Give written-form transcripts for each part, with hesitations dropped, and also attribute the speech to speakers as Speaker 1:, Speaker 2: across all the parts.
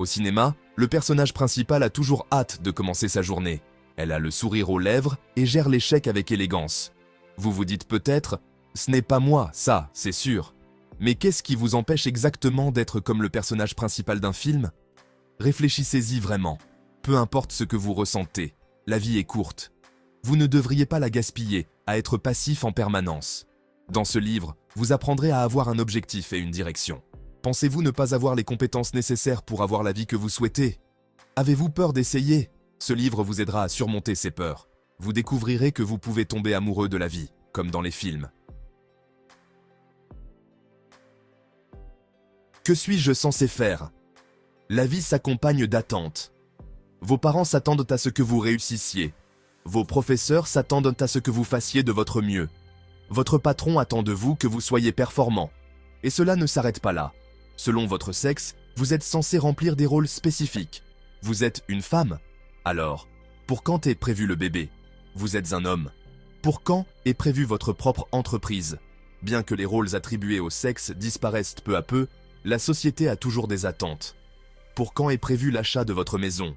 Speaker 1: Au cinéma, le personnage principal a toujours hâte de commencer sa journée. Elle a le sourire aux lèvres et gère l'échec avec élégance. Vous vous dites peut-être « ce n'est pas moi, ça, c'est sûr ». Mais qu'est-ce qui vous empêche exactement d'être comme le personnage principal d'un film? Réfléchissez-y vraiment. Peu importe ce que vous ressentez, la vie est courte. Vous ne devriez pas la gaspiller, à être passif en permanence. Dans ce livre, vous apprendrez à avoir un objectif et une direction. Pensez-vous ne pas avoir les compétences nécessaires pour avoir la vie que vous souhaitez? Avez-vous peur d'essayer? Ce livre vous aidera à surmonter ces peurs. Vous découvrirez que vous pouvez tomber amoureux de la vie, comme dans les films. Que suis-je censé faire? La vie s'accompagne d'attentes. Vos parents s'attendent à ce que vous réussissiez. Vos professeurs s'attendent à ce que vous fassiez de votre mieux. Votre patron attend de vous que vous soyez performant. Et cela ne s'arrête pas là. Selon votre sexe, vous êtes censé remplir des rôles spécifiques. Vous êtes une femme? Alors, pour quand est prévu le bébé? Vous êtes un homme. Pour quand est prévue votre propre entreprise? Bien que les rôles attribués au sexe disparaissent peu à peu, la société a toujours des attentes. Pour quand est prévu l'achat de votre maison?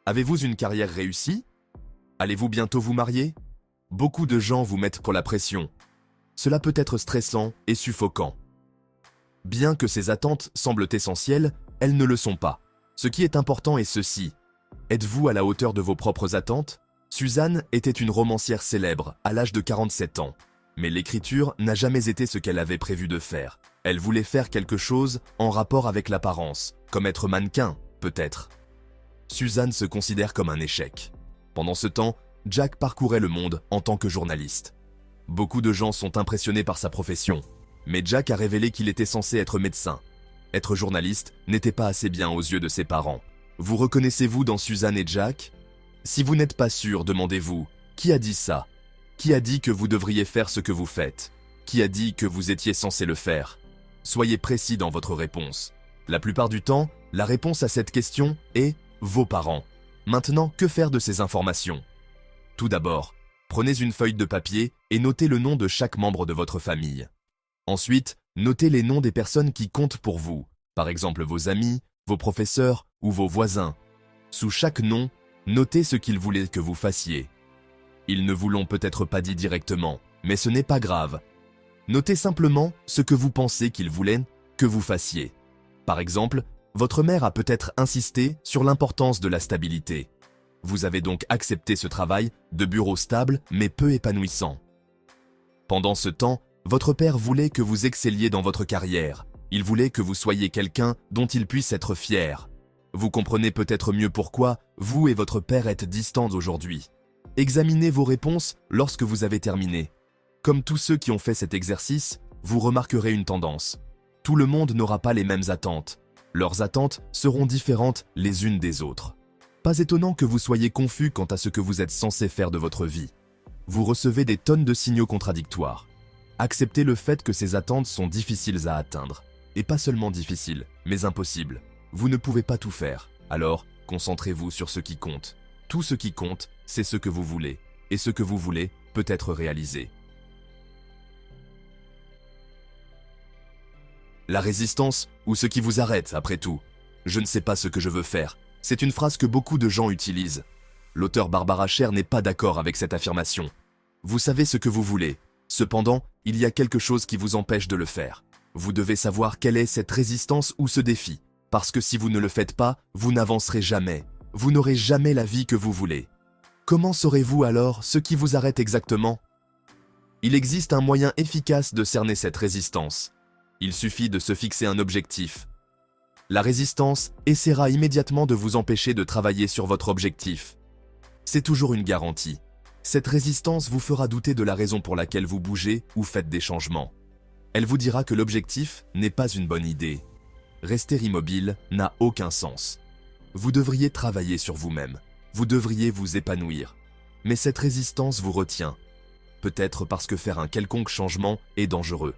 Speaker 1: Avez-vous une carrière réussie? Allez-vous bientôt vous marier? Beaucoup de gens vous mettent pour la pression. Cela peut être stressant et suffocant. Bien que ces attentes semblent essentielles, elles ne le sont pas. Ce qui est important est ceci. Êtes-vous à la hauteur de vos propres attentes? Suzanne était une romancière célèbre à l'âge de 47 ans. Mais l'écriture n'a jamais été ce qu'elle avait prévu de faire. Elle voulait faire quelque chose en rapport avec l'apparence, comme être mannequin, peut-être. Suzanne se considère comme un échec. Pendant ce temps, Jack parcourait le monde en tant que journaliste. Beaucoup de gens sont impressionnés par sa profession, mais Jack a révélé qu'il était censé être médecin. Être journaliste n'était pas assez bien aux yeux de ses parents. Vous reconnaissez-vous dans Suzanne et Jack? Si vous n'êtes pas sûr, demandez-vous, qui a dit ça? Qui a dit que vous devriez faire ce que vous faites? Qui a dit que vous étiez censé le faire? Soyez précis dans votre réponse. La plupart du temps, la réponse à cette question est « vos parents ». Maintenant, que faire de ces informations? Tout d'abord, prenez une feuille de papier et notez le nom de chaque membre de votre famille. Ensuite, notez les noms des personnes qui comptent pour vous, par exemple vos amis, vos professeurs ou vos voisins. Sous chaque nom, notez ce qu'ils voulaient que vous fassiez. Ils ne vous l'ont peut-être pas dit directement, mais ce n'est pas grave. Notez simplement ce que vous pensez qu'ils voulaient que vous fassiez. Par exemple, votre mère a peut-être insisté sur l'importance de la stabilité. Vous avez donc accepté ce travail de bureau stable mais peu épanouissant. Pendant ce temps, votre père voulait que vous excelliez dans votre carrière. Il voulait que vous soyez quelqu'un dont il puisse être fier. Vous comprenez peut-être mieux pourquoi vous et votre père êtes distants aujourd'hui. Examinez vos réponses lorsque vous avez terminé. Comme tous ceux qui ont fait cet exercice, vous remarquerez une tendance. Tout le monde n'aura pas les mêmes attentes. Leurs attentes seront différentes les unes des autres. Pas étonnant que vous soyez confus quant à ce que vous êtes censé faire de votre vie. Vous recevez des tonnes de signaux contradictoires. Acceptez le fait que ces attentes sont difficiles à atteindre. Et pas seulement difficiles, mais impossibles. Vous ne pouvez pas tout faire. Alors, concentrez-vous sur ce qui compte. Tout ce qui compte, c'est ce que vous voulez. Et ce que vous voulez peut être réalisé. La résistance ou ce qui vous arrête, après tout. Je ne sais pas ce que je veux faire. C'est une phrase que beaucoup de gens utilisent. L'auteur Barbara Sher n'est pas d'accord avec cette affirmation. Vous savez ce que vous voulez. Cependant, il y a quelque chose qui vous empêche de le faire. Vous devez savoir quelle est cette résistance ou ce défi. Parce que si vous ne le faites pas, vous n'avancerez jamais. Vous n'aurez jamais la vie que vous voulez. Comment saurez-vous alors ce qui vous arrête exactement? Il existe un moyen efficace de cerner cette résistance. Il suffit de se fixer un objectif. La résistance essaiera immédiatement de vous empêcher de travailler sur votre objectif. C'est toujours une garantie. Cette résistance vous fera douter de la raison pour laquelle vous bougez ou faites des changements. Elle vous dira que l'objectif n'est pas une bonne idée. Rester immobile n'a aucun sens. Vous devriez travailler sur vous-même. Vous devriez vous épanouir. Mais cette résistance vous retient. Peut-être parce que faire un quelconque changement est dangereux.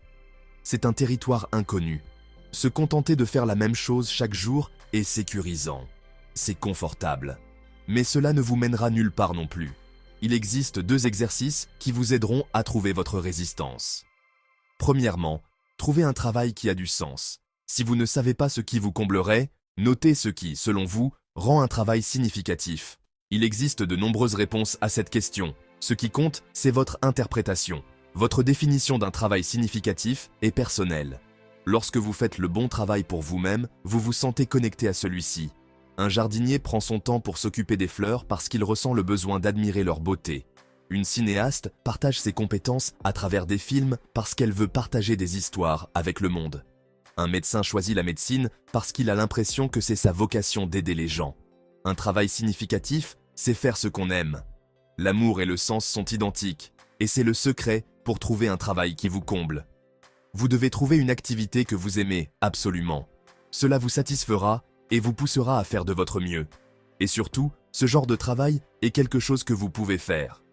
Speaker 1: C'est un territoire inconnu. Se contenter de faire la même chose chaque jour est sécurisant. C'est confortable. Mais cela ne vous mènera nulle part non plus. Il existe 2 exercices qui vous aideront à trouver votre résistance. Premièrement, trouvez un travail qui a du sens. Si vous ne savez pas ce qui vous comblerait, Notez ce qui, selon vous, rend un travail significatif. Il existe de nombreuses réponses à cette question. Ce qui compte, c'est votre interprétation. Votre définition d'un travail significatif est personnelle. Lorsque vous faites le bon travail pour vous-même, vous vous sentez connecté à celui-ci. Un jardinier prend son temps pour s'occuper des fleurs parce qu'il ressent le besoin d'admirer leur beauté. Une cinéaste partage ses compétences à travers des films parce qu'elle veut partager des histoires avec le monde. Un médecin choisit la médecine parce qu'il a l'impression que c'est sa vocation d'aider les gens. Un travail significatif, c'est faire ce qu'on aime. L'amour et le sens sont identiques, et c'est le secret pour trouver un travail qui vous comble. Vous devez trouver une activité que vous aimez absolument. Cela vous satisfera et vous poussera à faire de votre mieux. Et surtout, ce genre de travail est quelque chose que vous pouvez faire.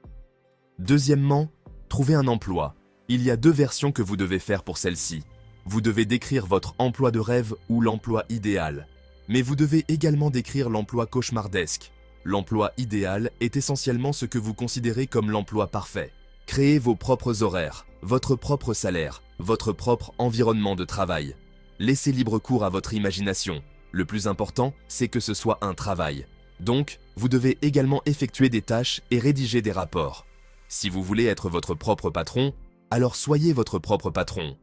Speaker 1: Deuxièmement, trouvez un emploi. Il y a 2 versions que vous devez faire pour celle-ci. Vous devez décrire votre emploi de rêve ou l'emploi idéal. Mais vous devez également décrire l'emploi cauchemardesque. L'emploi idéal est essentiellement ce que vous considérez comme l'emploi parfait. Créez vos propres horaires, votre propre salaire, votre propre environnement de travail. Laissez libre cours à votre imagination. Le plus important, c'est que ce soit un travail. Donc, vous devez également effectuer des tâches et rédiger des rapports. Si vous voulez être votre propre patron, alors soyez votre propre patron.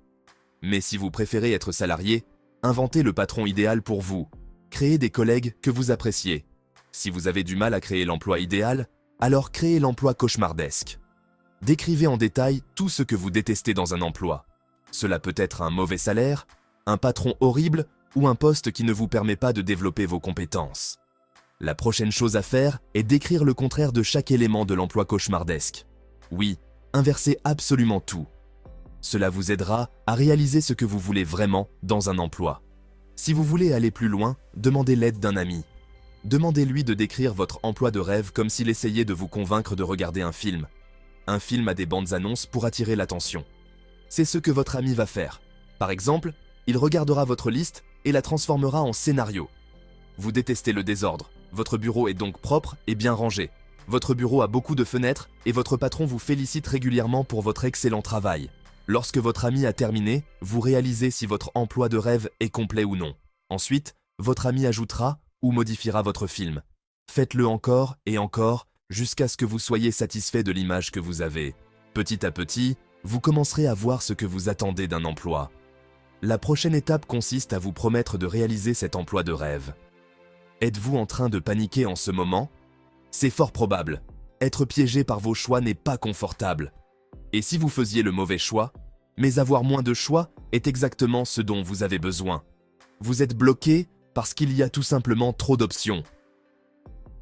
Speaker 1: Mais si vous préférez être salarié, inventez le patron idéal pour vous. Créez des collègues que vous appréciez. Si vous avez du mal à créer l'emploi idéal, alors créez l'emploi cauchemardesque. Décrivez en détail tout ce que vous détestez dans un emploi. Cela peut être un mauvais salaire, un patron horrible ou un poste qui ne vous permet pas de développer vos compétences. La prochaine chose à faire est d'écrire le contraire de chaque élément de l'emploi cauchemardesque. Oui, inversez absolument tout. Cela vous aidera à réaliser ce que vous voulez vraiment dans un emploi. Si vous voulez aller plus loin, demandez l'aide d'un ami. Demandez-lui de décrire votre emploi de rêve comme s'il essayait de vous convaincre de regarder un film. Un film a des bandes annonces pour attirer l'attention. C'est ce que votre ami va faire. Par exemple, il regardera votre liste et la transformera en scénario. Vous détestez le désordre. Votre bureau est donc propre et bien rangé. Votre bureau a beaucoup de fenêtres et votre patron vous félicite régulièrement pour votre excellent travail. Lorsque votre ami a terminé, vous réalisez si votre emploi de rêve est complet ou non. Ensuite, votre ami ajoutera ou modifiera votre film. Faites-le encore et encore jusqu'à ce que vous soyez satisfait de l'image que vous avez. Petit à petit, vous commencerez à voir ce que vous attendez d'un emploi. La prochaine étape consiste à vous promettre de réaliser cet emploi de rêve. Êtes-vous en train de paniquer en ce moment? C'est fort probable. Être piégé par vos choix n'est pas confortable. Et si vous faisiez le mauvais choix, mais avoir moins de choix est exactement ce dont vous avez besoin. Vous êtes bloqué parce qu'il y a tout simplement trop d'options.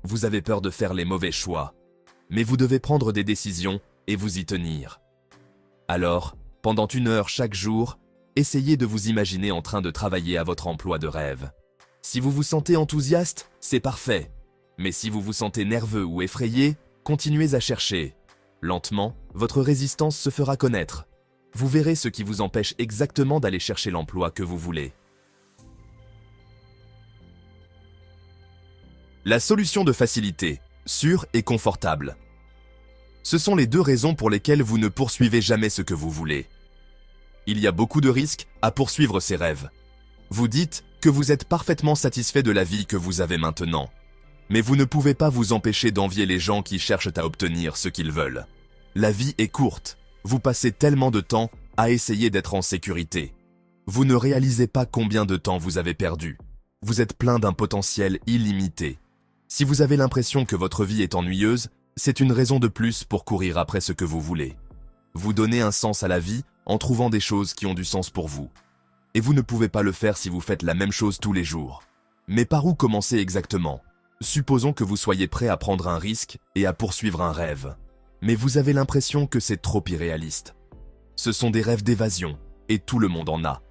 Speaker 1: Vous avez peur de faire les mauvais choix, mais vous devez prendre des décisions et vous y tenir. Alors, pendant 1 heure chaque jour, essayez de vous imaginer en train de travailler à votre emploi de rêve. Si vous vous sentez enthousiaste, c'est parfait. Mais si vous vous sentez nerveux ou effrayé, continuez à chercher. Lentement, votre résistance se fera connaître. Vous verrez ce qui vous empêche exactement d'aller chercher l'emploi que vous voulez. La solution de facilité, sûre et confortable. Ce sont les 2 raisons pour lesquelles vous ne poursuivez jamais ce que vous voulez. Il y a beaucoup de risques à poursuivre ces rêves. Vous dites que vous êtes parfaitement satisfait de la vie que vous avez maintenant. Mais vous ne pouvez pas vous empêcher d'envier les gens qui cherchent à obtenir ce qu'ils veulent. La vie est courte. Vous passez tellement de temps à essayer d'être en sécurité. Vous ne réalisez pas combien de temps vous avez perdu. Vous êtes plein d'un potentiel illimité. Si vous avez l'impression que votre vie est ennuyeuse, c'est une raison de plus pour courir après ce que vous voulez. Vous donnez un sens à la vie en trouvant des choses qui ont du sens pour vous. Et vous ne pouvez pas le faire si vous faites la même chose tous les jours. Mais par où commencer exactement? Supposons que vous soyez prêt à prendre un risque et à poursuivre un rêve. Mais vous avez l'impression que c'est trop irréaliste. Ce sont des rêves d'évasion, et tout le monde en a.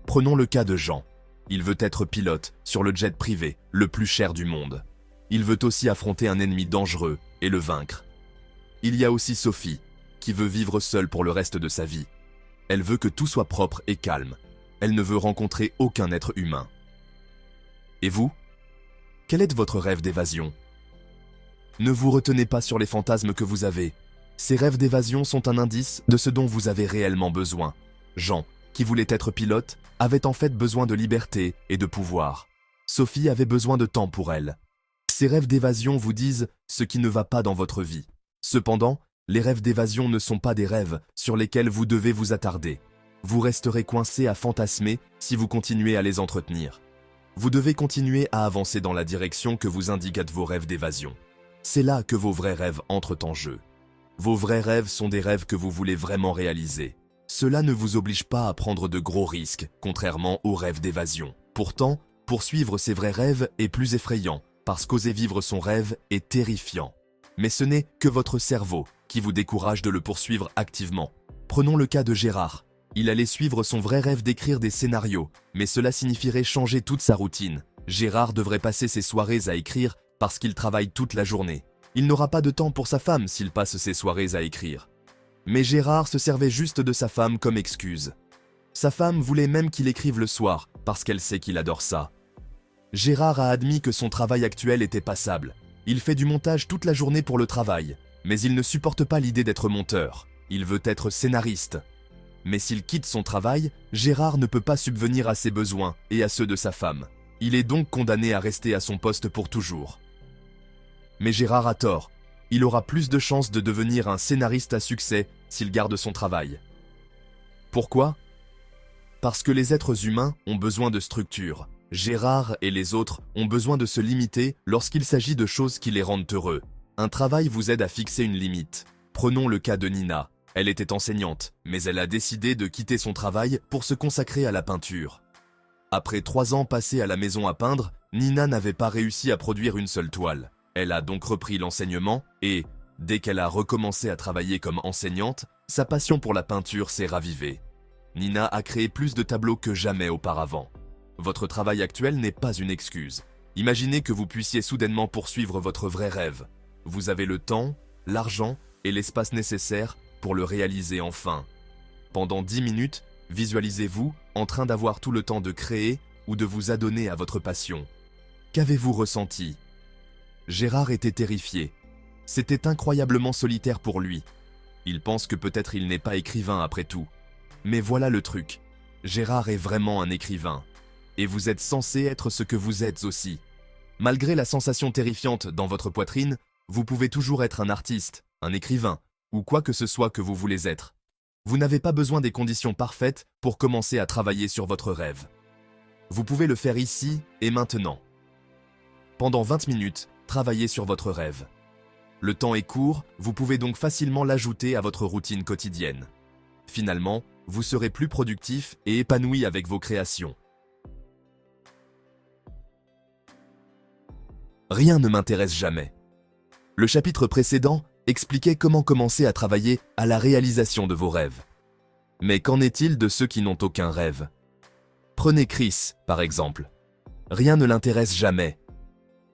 Speaker 1: Prenons le cas de Jean. Il veut être pilote sur le jet privé, le plus cher du monde. Il veut aussi affronter un ennemi dangereux et le vaincre. Il y a aussi Sophie, qui veut vivre seule pour le reste de sa vie. Elle veut que tout soit propre et calme. Elle ne veut rencontrer aucun être humain. Et vous? Quel est votre rêve d'évasion? Ne vous retenez pas sur les fantasmes que vous avez. Ces rêves d'évasion sont un indice de ce dont vous avez réellement besoin. Jean, qui voulait être pilote, avait en fait besoin de liberté et de pouvoir. Sophie avait besoin de temps pour elle. Ces rêves d'évasion vous disent ce qui ne va pas dans votre vie. Cependant, les rêves d'évasion ne sont pas des rêves sur lesquels vous devez vous attarder. Vous resterez coincé à fantasmer si vous continuez à les entretenir. Vous devez continuer à avancer dans la direction que vous indiquent vos rêves d'évasion. C'est là que vos vrais rêves entrent en jeu. Vos vrais rêves sont des rêves que vous voulez vraiment réaliser. Cela ne vous oblige pas à prendre de gros risques, contrairement aux rêves d'évasion. Pourtant, poursuivre ses vrais rêves est plus effrayant, parce qu'oser vivre son rêve est terrifiant. Mais ce n'est que votre cerveau qui vous décourage de le poursuivre activement. Prenons le cas de Gérard. Il allait suivre son vrai rêve d'écrire des scénarios, mais cela signifierait changer toute sa routine. Gérard devrait passer ses soirées à écrire parce qu'il travaille toute la journée. Il n'aura pas de temps pour sa femme s'il passe ses soirées à écrire. Mais Gérard se servait juste de sa femme comme excuse. Sa femme voulait même qu'il écrive le soir, parce qu'elle sait qu'il adore ça. Gérard a admis que son travail actuel était passable. Il fait du montage toute la journée pour le travail, mais il ne supporte pas l'idée d'être monteur. Il veut être scénariste. Mais s'il quitte son travail, Gérard ne peut pas subvenir à ses besoins et à ceux de sa femme. Il est donc condamné à rester à son poste pour toujours. Mais Gérard a tort. Il aura plus de chances de devenir un scénariste à succès s'il garde son travail. Pourquoi ? Parce que les êtres humains ont besoin de structure. Gérard et les autres ont besoin de se limiter lorsqu'il s'agit de choses qui les rendent heureux. Un travail vous aide à fixer une limite. Prenons le cas de Nina. Elle était enseignante, mais elle a décidé de quitter son travail pour se consacrer à la peinture. Après 3 ans passés à la maison à peindre, Nina n'avait pas réussi à produire une seule toile. Elle a donc repris l'enseignement et, dès qu'elle a recommencé à travailler comme enseignante, sa passion pour la peinture s'est ravivée. Nina a créé plus de tableaux que jamais auparavant. Votre travail actuel n'est pas une excuse. Imaginez que vous puissiez soudainement poursuivre votre vrai rêve. Vous avez le temps, l'argent et l'espace nécessaires pour le réaliser enfin. Pendant 10 minutes, visualisez-vous en train d'avoir tout le temps de créer ou de vous adonner à votre passion. Qu'avez-vous ressenti ? Gérard était terrifié. C'était incroyablement solitaire pour lui. Il pense que peut-être il n'est pas écrivain après tout. Mais voilà le truc. Gérard est vraiment un écrivain. Et vous êtes censé être ce que vous êtes aussi. Malgré la sensation terrifiante dans votre poitrine, vous pouvez toujours être un artiste, un écrivain, ou quoi que ce soit que vous voulez être. Vous n'avez pas besoin des conditions parfaites pour commencer à travailler sur votre rêve. Vous pouvez le faire ici et maintenant. Pendant 20 minutes, travaillez sur votre rêve. Le temps est court, vous pouvez donc facilement l'ajouter à votre routine quotidienne. Finalement, vous serez plus productif et épanoui avec vos créations. Rien ne m'intéresse jamais. Le chapitre précédent expliquait comment commencer à travailler à la réalisation de vos rêves. Mais qu'en est-il de ceux qui n'ont aucun rêve ? Prenez Chris, par exemple. Rien ne l'intéresse jamais.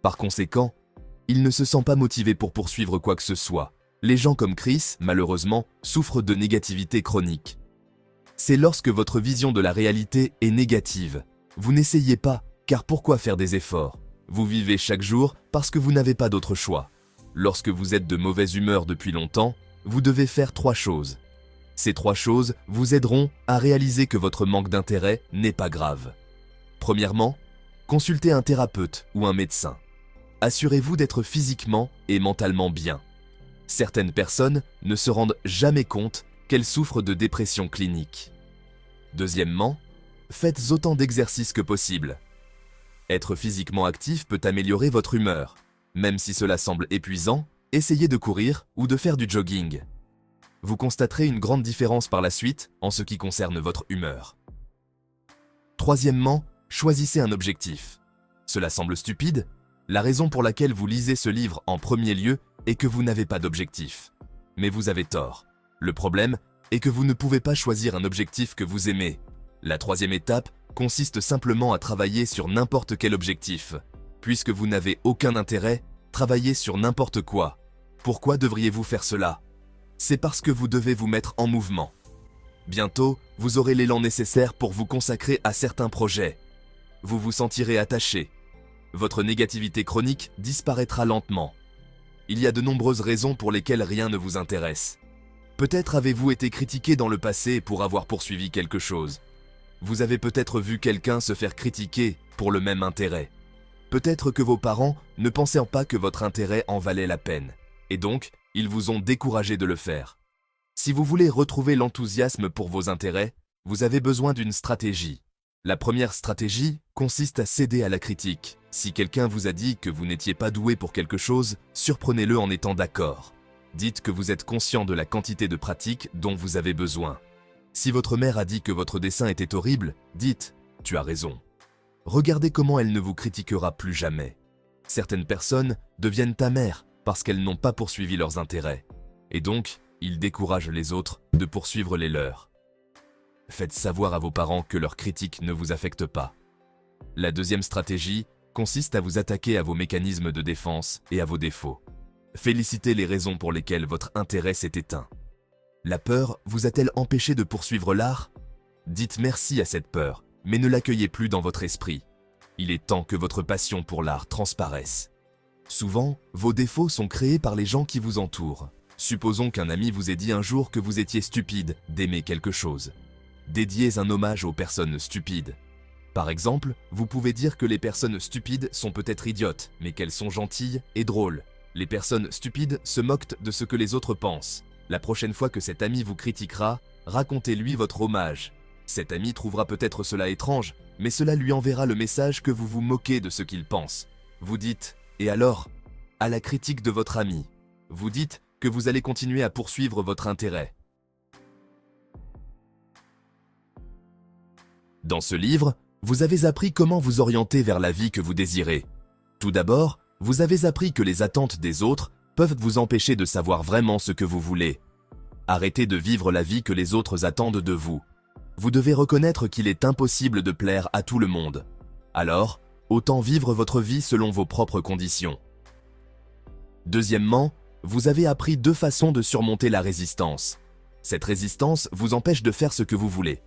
Speaker 1: Par conséquent, il ne se sent pas motivé pour poursuivre quoi que ce soit. Les gens comme Chris, malheureusement, souffrent de négativité chronique. C'est lorsque votre vision de la réalité est négative. Vous n'essayez pas, car pourquoi faire des efforts ? Vous vivez chaque jour parce que vous n'avez pas d'autre choix. Lorsque vous êtes de mauvaise humeur depuis longtemps, vous devez faire 3 choses. Ces 3 choses vous aideront à réaliser que votre manque d'intérêt n'est pas grave. Premièrement, consultez un thérapeute ou un médecin. Assurez-vous d'être physiquement et mentalement bien. Certaines personnes ne se rendent jamais compte qu'elles souffrent de dépression clinique. Deuxièmement, faites autant d'exercices que possible. Être physiquement actif peut améliorer votre humeur. Même si cela semble épuisant, essayez de courir ou de faire du jogging. Vous constaterez une grande différence par la suite en ce qui concerne votre humeur. Troisièmement, choisissez un objectif. Cela semble stupide. La raison pour laquelle vous lisez ce livre en premier lieu est que vous n'avez pas d'objectif. Mais vous avez tort. Le problème est que vous ne pouvez pas choisir un objectif que vous aimez. La 3e étape consiste simplement à travailler sur n'importe quel objectif. Puisque vous n'avez aucun intérêt, travaillez sur n'importe quoi. Pourquoi devriez-vous faire cela ? C'est parce que vous devez vous mettre en mouvement. Bientôt, vous aurez l'élan nécessaire pour vous consacrer à certains projets. Vous vous sentirez attaché. Votre négativité chronique disparaîtra lentement. Il y a de nombreuses raisons pour lesquelles rien ne vous intéresse. Peut-être avez-vous été critiqué dans le passé pour avoir poursuivi quelque chose. Vous avez peut-être vu quelqu'un se faire critiquer pour le même intérêt. Peut-être que vos parents ne pensaient pas que votre intérêt en valait la peine, et donc, ils vous ont découragé de le faire. Si vous voulez retrouver l'enthousiasme pour vos intérêts, vous avez besoin d'une stratégie. La première stratégie consiste à céder à la critique. Si quelqu'un vous a dit que vous n'étiez pas doué pour quelque chose, surprenez-le en étant d'accord. Dites que vous êtes conscient de la quantité de pratique dont vous avez besoin. Si votre mère a dit que votre dessin était horrible, dites « tu as raison ». Regardez comment elle ne vous critiquera plus jamais. Certaines personnes deviennent amères parce qu'elles n'ont pas poursuivi leurs intérêts. Et donc, ils découragent les autres de poursuivre les leurs. Faites savoir à vos parents que leurs critiques ne vous affectent pas. La deuxième stratégie consiste à vous attaquer à vos mécanismes de défense et à vos défauts. Félicitez les raisons pour lesquelles votre intérêt s'est éteint. La peur vous a-t-elle empêché de poursuivre l'art? Dites merci à cette peur, mais ne l'accueillez plus dans votre esprit. Il est temps que votre passion pour l'art transparaisse. Souvent, vos défauts sont créés par les gens qui vous entourent. Supposons qu'un ami vous ait dit un jour que vous étiez stupide d'aimer quelque chose. Dédiez un hommage aux personnes stupides. Par exemple, vous pouvez dire que les personnes stupides sont peut-être idiotes, mais qu'elles sont gentilles et drôles. Les personnes stupides se moquent de ce que les autres pensent. La prochaine fois que cet ami vous critiquera, racontez-lui votre hommage. Cet ami trouvera peut-être cela étrange, mais cela lui enverra le message que vous vous moquez de ce qu'il pense. Vous dites « Et alors ?» à la critique de votre ami. Vous dites que vous allez continuer à poursuivre votre intérêt. Dans ce livre, vous avez appris comment vous orienter vers la vie que vous désirez. Tout d'abord, vous avez appris que les attentes des autres peuvent vous empêcher de savoir vraiment ce que vous voulez. Arrêtez de vivre la vie que les autres attendent de vous. Vous devez reconnaître qu'il est impossible de plaire à tout le monde. Alors, autant vivre votre vie selon vos propres conditions. Deuxièmement, vous avez appris 2 façons de surmonter la résistance. Cette résistance vous empêche de faire ce que vous voulez.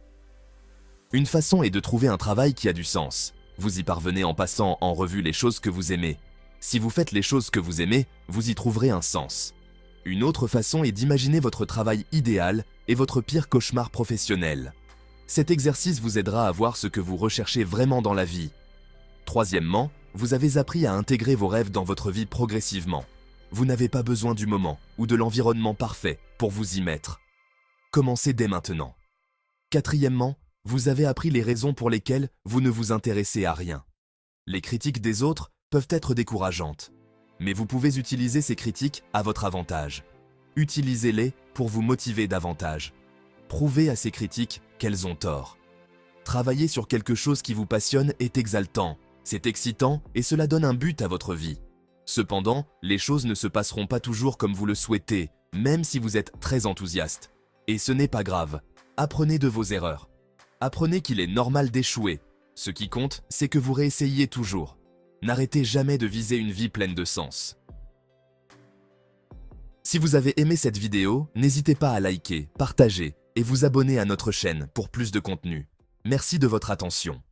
Speaker 1: Une façon est de trouver un travail qui a du sens. Vous y parvenez en passant en revue les choses que vous aimez. Si vous faites les choses que vous aimez, vous y trouverez un sens. Une autre façon est d'imaginer votre travail idéal et votre pire cauchemar professionnel. Cet exercice vous aidera à voir ce que vous recherchez vraiment dans la vie. Troisièmement, vous avez appris à intégrer vos rêves dans votre vie progressivement. Vous n'avez pas besoin du moment ou de l'environnement parfait pour vous y mettre. Commencez dès maintenant. Quatrièmement, vous avez appris les raisons pour lesquelles vous ne vous intéressez à rien. Les critiques des autres peuvent être décourageantes, mais vous pouvez utiliser ces critiques à votre avantage. Utilisez-les pour vous motiver davantage. Prouvez à ces critiques qu'elles ont tort. Travailler sur quelque chose qui vous passionne est exaltant, c'est excitant et cela donne un but à votre vie. Cependant, les choses ne se passeront pas toujours comme vous le souhaitez, même si vous êtes très enthousiaste. Et ce n'est pas grave. Apprenez de vos erreurs. Apprenez qu'il est normal d'échouer. Ce qui compte, c'est que vous réessayiez toujours. N'arrêtez jamais de viser une vie pleine de sens. Si vous avez aimé cette vidéo, n'hésitez pas à liker, partager et vous abonner à notre chaîne pour plus de contenu. Merci de votre attention.